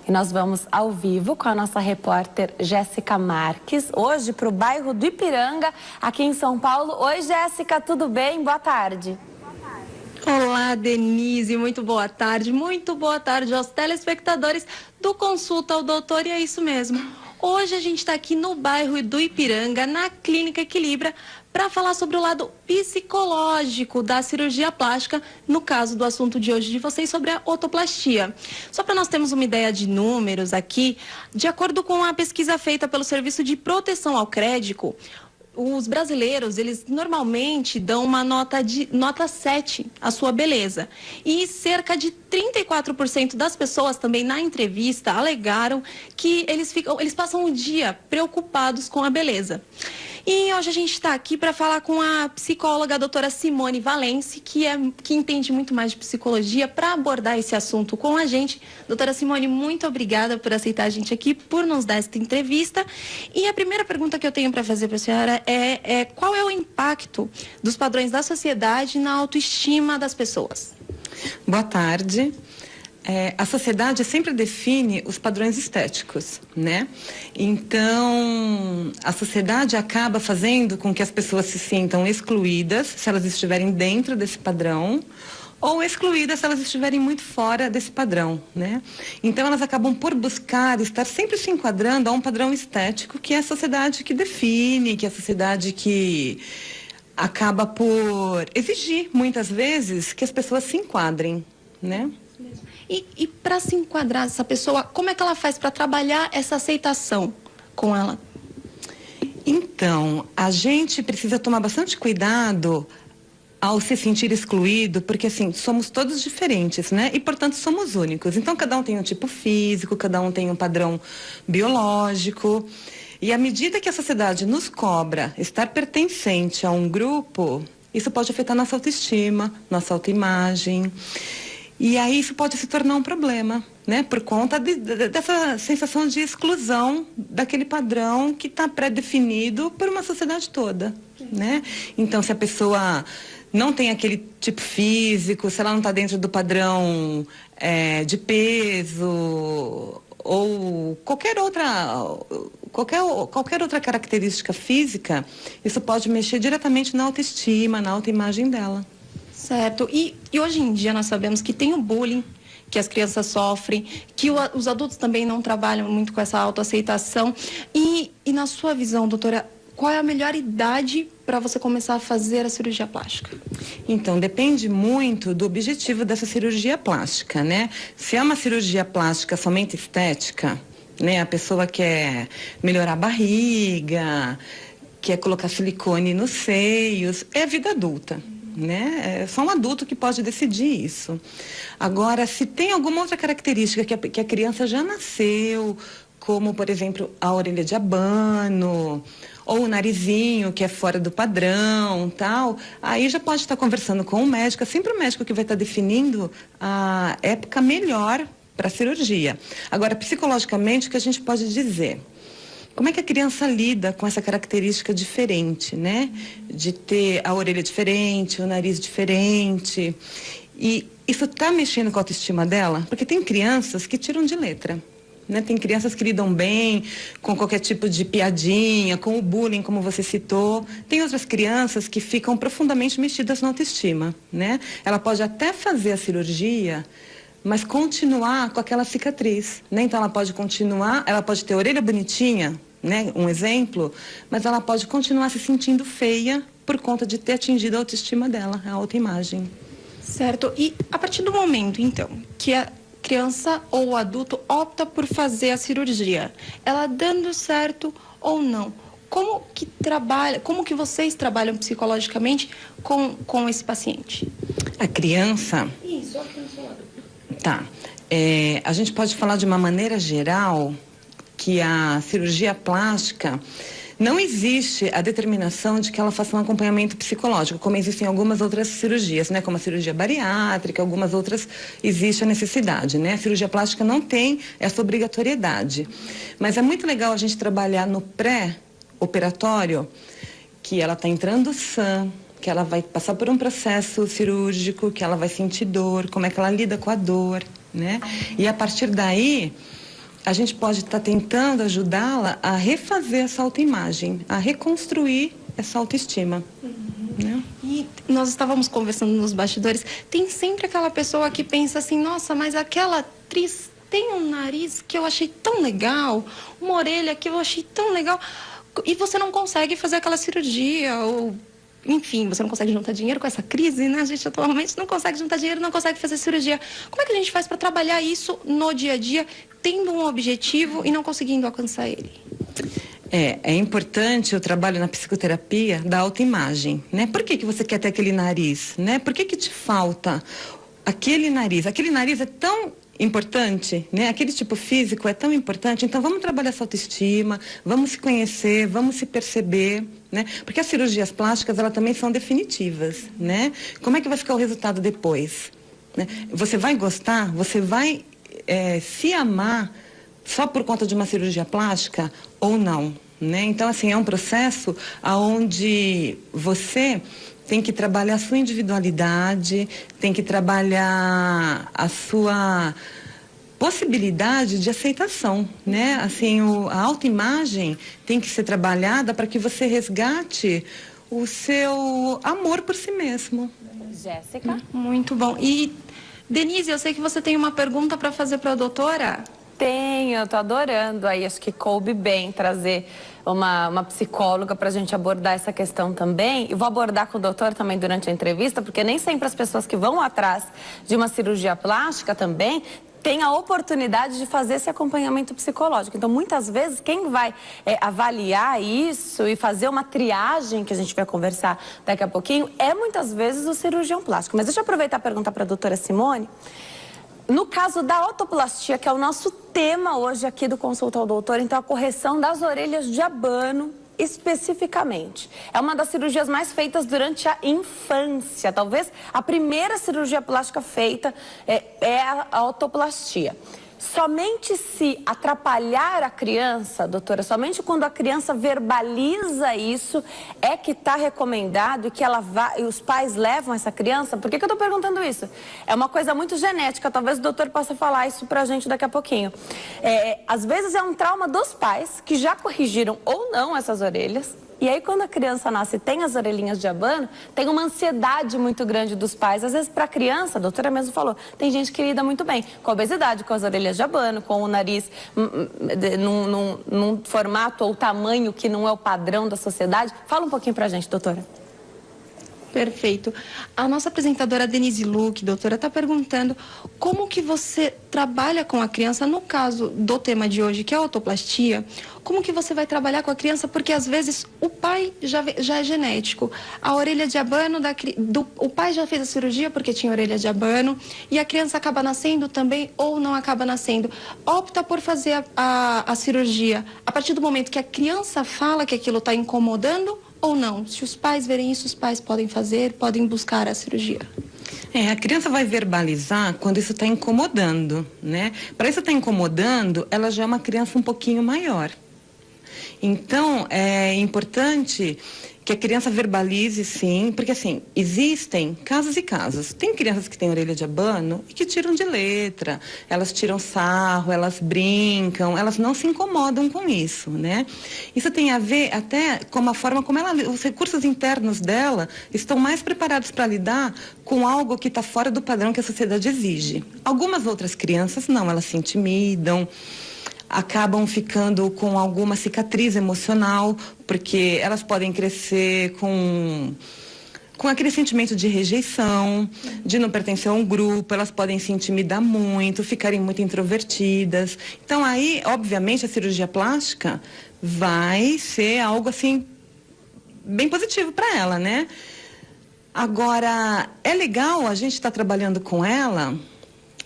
E nós vamos ao vivo com a nossa repórter Jéssica Marques, hoje para o bairro do Ipiranga, aqui em São Paulo. Oi, Jéssica, tudo bem? Boa tarde. Olá, Denise, muito boa tarde aos telespectadores do Consulta ao Doutor, e é isso mesmo. Hoje a gente está aqui no bairro do Ipiranga, na Clínica Equilibra, para falar sobre o lado psicológico da cirurgia plástica, no caso do assunto de hoje de vocês, sobre a otoplastia. Só para nós termos uma ideia de números aqui, de acordo com a pesquisa feita pelo Serviço de Proteção ao Crédito, os brasileiros, eles normalmente dão uma nota 7 à sua beleza. E cerca de 34% das pessoas também na entrevista alegaram que eles passam o dia preocupados com a beleza. E hoje a gente está aqui para falar com a psicóloga, a doutora Simone Valenci, que entende muito mais de psicologia, para abordar esse assunto com a gente. Doutora Simone, muito obrigada por aceitar a gente aqui, por nos dar esta entrevista. E a primeira pergunta que eu tenho para fazer para a senhora é qual é o impacto dos padrões da sociedade na autoestima das pessoas? Boa tarde. A sociedade sempre define os padrões estéticos, né? Então, a sociedade acaba fazendo com que as pessoas se sintam excluídas se elas estiverem dentro desse padrão, ou excluídas se elas estiverem muito fora desse padrão, né? Então, elas acabam por buscar estar sempre se enquadrando a um padrão estético que é a sociedade que define, que é a sociedade que acaba por exigir, muitas vezes, que as pessoas se enquadrem, né? E para se enquadrar essa pessoa, como é que ela faz para trabalhar essa aceitação com ela? Então, a gente precisa tomar bastante cuidado ao se sentir excluído, porque assim, somos todos diferentes, né? E, portanto, somos únicos. Então, cada um tem um tipo físico, cada um tem um padrão biológico. E à medida que a sociedade nos cobra estar pertencente a um grupo, isso pode afetar nossa autoestima, nossa autoimagem. E aí isso pode se tornar um problema, né? Por conta dessa sensação de exclusão daquele padrão que está pré-definido por uma sociedade toda, né? Então, se a pessoa não tem aquele tipo físico, se ela não está dentro do padrão de peso ou qualquer outra característica física, isso pode mexer diretamente na autoestima, na autoimagem dela. Certo. E hoje em dia nós sabemos que tem o bullying, que as crianças sofrem, que os adultos também não trabalham muito com essa autoaceitação. E na sua visão, doutora, qual é a melhor idade para você começar a fazer a cirurgia plástica? Então, depende muito do objetivo dessa cirurgia plástica, né? Se é uma cirurgia plástica somente estética, né? A pessoa quer melhorar a barriga, quer colocar silicone nos seios, é a vida adulta, né? É só um adulto que pode decidir isso. Agora, se tem alguma outra característica que a criança já nasceu, como, por exemplo, a orelha de abano, ou o narizinho que é fora do padrão, tal, aí já pode estar conversando com o médico. É sempre o médico que vai estar definindo a época melhor para a cirurgia. Agora, psicologicamente, o que a gente pode dizer? Como é que a criança lida com essa característica diferente, né? De ter a orelha diferente, o nariz diferente. E isso está mexendo com a autoestima dela? Porque tem crianças que tiram de letra, né? Tem crianças que lidam bem com qualquer tipo de piadinha, com o bullying, como você citou. Tem outras crianças que ficam profundamente mexidas na autoestima, né? Ela pode até fazer a cirurgia, mas continuar com aquela cicatriz, né? Então ela pode continuar, ela pode ter a orelha bonitinha, né? Um exemplo, mas ela pode continuar se sentindo feia por conta de ter atingido a autoestima dela, a autoimagem. Certo. E a partir do momento, então, que a criança ou o adulto opta por fazer a cirurgia, ela dando certo ou não, como que vocês trabalham psicologicamente com esse paciente? A criança... Isso, a criança ou adulto. Tá. A gente pode falar de uma maneira geral que a cirurgia plástica não existe a determinação de que ela faça um acompanhamento psicológico, como existem algumas outras cirurgias, né? Como a cirurgia bariátrica, algumas outras existe a necessidade, né? A cirurgia plástica não tem essa obrigatoriedade. Mas é muito legal a gente trabalhar no pré-operatório, que ela está entrando sã, que ela vai passar por um processo cirúrgico, que ela vai sentir dor, como é que ela lida com a dor, né? E a partir daí, a gente pode estar tentando ajudá-la a refazer essa autoimagem, a reconstruir essa autoestima. Né? E nós estávamos conversando nos bastidores, tem sempre aquela pessoa que pensa assim, nossa, mas aquela atriz tem um nariz que eu achei tão legal, uma orelha que eu achei tão legal, e você não consegue fazer aquela cirurgia, ou enfim, você não consegue juntar dinheiro com essa crise, né? A gente atualmente não consegue juntar dinheiro, não consegue fazer cirurgia. Como é que a gente faz para trabalhar isso no dia a dia, tendo um objetivo e não conseguindo alcançar ele? É importante o trabalho na psicoterapia da autoimagem, né? Por que você quer ter aquele nariz, né? Por que te falta aquele nariz? Aquele nariz é tão importante, né? Aquele tipo físico é tão importante, então vamos trabalhar essa autoestima, vamos se conhecer, vamos se perceber, né? Porque as cirurgias plásticas, elas também são definitivas, né? Como é que vai ficar o resultado depois? Né? Você vai gostar? Você vai se amar só por conta de uma cirurgia plástica ou não? Né? Então, assim, é um processo onde você tem que trabalhar a sua individualidade, tem que trabalhar a sua possibilidade de aceitação, né? Assim, a autoimagem tem que ser trabalhada para que você resgate o seu amor por si mesmo. Jéssica? Muito bom. E, Denise, eu sei que você tem uma pergunta para fazer para a doutora. Tenho, eu tô adorando aí, acho que coube bem trazer uma psicóloga para a gente abordar essa questão também. E vou abordar com o doutor também durante a entrevista, porque nem sempre as pessoas que vão atrás de uma cirurgia plástica também têm a oportunidade de fazer esse acompanhamento psicológico. Então, muitas vezes, quem vai avaliar isso e fazer uma triagem, que a gente vai conversar daqui a pouquinho, é muitas vezes o cirurgião plástico. Mas deixa eu aproveitar e perguntar para a doutora Simone. No caso da otoplastia, que é o nosso tema hoje aqui do Consulta ao Doutor, então a correção das orelhas de abano especificamente. É uma das cirurgias mais feitas durante a infância. Talvez a primeira cirurgia plástica feita é a otoplastia. Somente se atrapalhar a criança, doutora, somente quando a criança verbaliza isso, é que está recomendado e que os pais levam essa criança? Por que eu estou perguntando isso? É uma coisa muito genética, talvez o doutor possa falar isso pra gente daqui a pouquinho. Às vezes é um trauma dos pais que já corrigiram ou não essas orelhas. E aí, quando a criança nasce e tem as orelhinhas de abano, tem uma ansiedade muito grande dos pais. Às vezes, para a criança, a doutora mesmo falou, tem gente que lida muito bem com a obesidade, com as orelhas de abano, com o nariz num formato ou tamanho que não é o padrão da sociedade. Fala um pouquinho para a gente, doutora. Perfeito. A nossa apresentadora Denise Luque, doutora, está perguntando como que você trabalha com a criança, no caso do tema de hoje, que é a otoplastia, como que você vai trabalhar com a criança, porque às vezes o pai já é genético. A orelha de abano, o pai já fez a cirurgia porque tinha orelha de abano, e a criança acaba nascendo também ou não acaba nascendo. Opta por fazer a cirurgia a partir do momento que a criança fala que aquilo está incomodando, ou não? Se os pais verem isso, os pais podem fazer, podem buscar a cirurgia. A criança vai verbalizar quando isso está incomodando, né? Para isso estar incomodando, ela já é uma criança um pouquinho maior. Então, é importante que a criança verbalize, sim, porque assim, existem casos e casos. Tem crianças que têm orelha de abano e que tiram de letra, elas tiram sarro, elas brincam, elas não se incomodam com isso, né? Isso tem a ver até com a forma como os recursos internos dela estão mais preparados para lidar com algo que está fora do padrão que a sociedade exige. Algumas outras crianças não, elas se intimidam, acabam ficando com alguma cicatriz emocional, porque elas podem crescer com aquele sentimento de rejeição, de não pertencer a um grupo, elas podem se intimidar muito, ficarem muito introvertidas. Então aí, obviamente, a cirurgia plástica vai ser algo assim bem positivo para ela, né? Agora, é legal a gente estar trabalhando com ela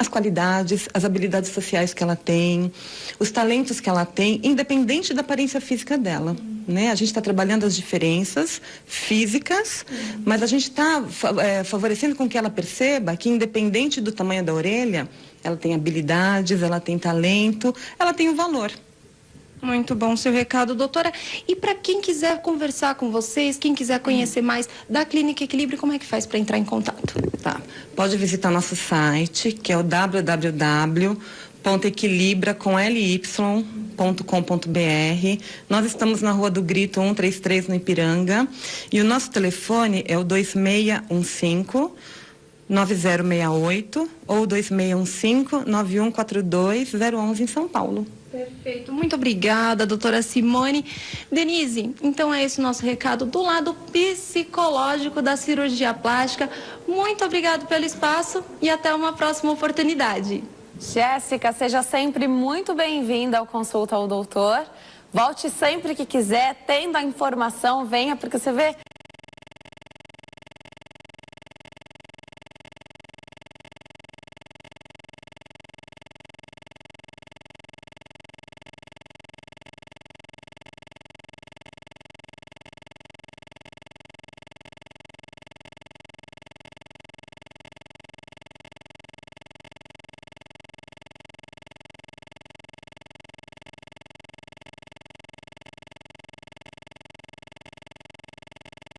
as qualidades, as habilidades sociais que ela tem, os talentos que ela tem, independente da aparência física dela, né? A gente está trabalhando as diferenças físicas, mas a gente está favorecendo com que ela perceba que, independente do tamanho da orelha, ela tem habilidades, ela tem talento, ela tem um valor. Muito bom seu recado, doutora. E para quem quiser conversar com vocês, quem quiser conhecer mais da Clínica Equilíbrio, como é que faz para entrar em contato? Tá. Pode visitar nosso site, que é o www.clínicaequilibrio.com.br. .equilibra com ly.com.br. Nós estamos na Rua do Grito 133 no Ipiranga e o nosso telefone é o 2615-9068 ou 2615-9142-011 em São Paulo. Perfeito, muito obrigada, doutora Simone. Denise, então é esse o nosso recado do lado psicológico da cirurgia plástica. Muito obrigado pelo espaço e até uma próxima oportunidade. Jéssica, seja sempre muito bem-vinda ao Consulta ao Doutor. Volte sempre que quiser, tendo a informação, venha, porque você vê,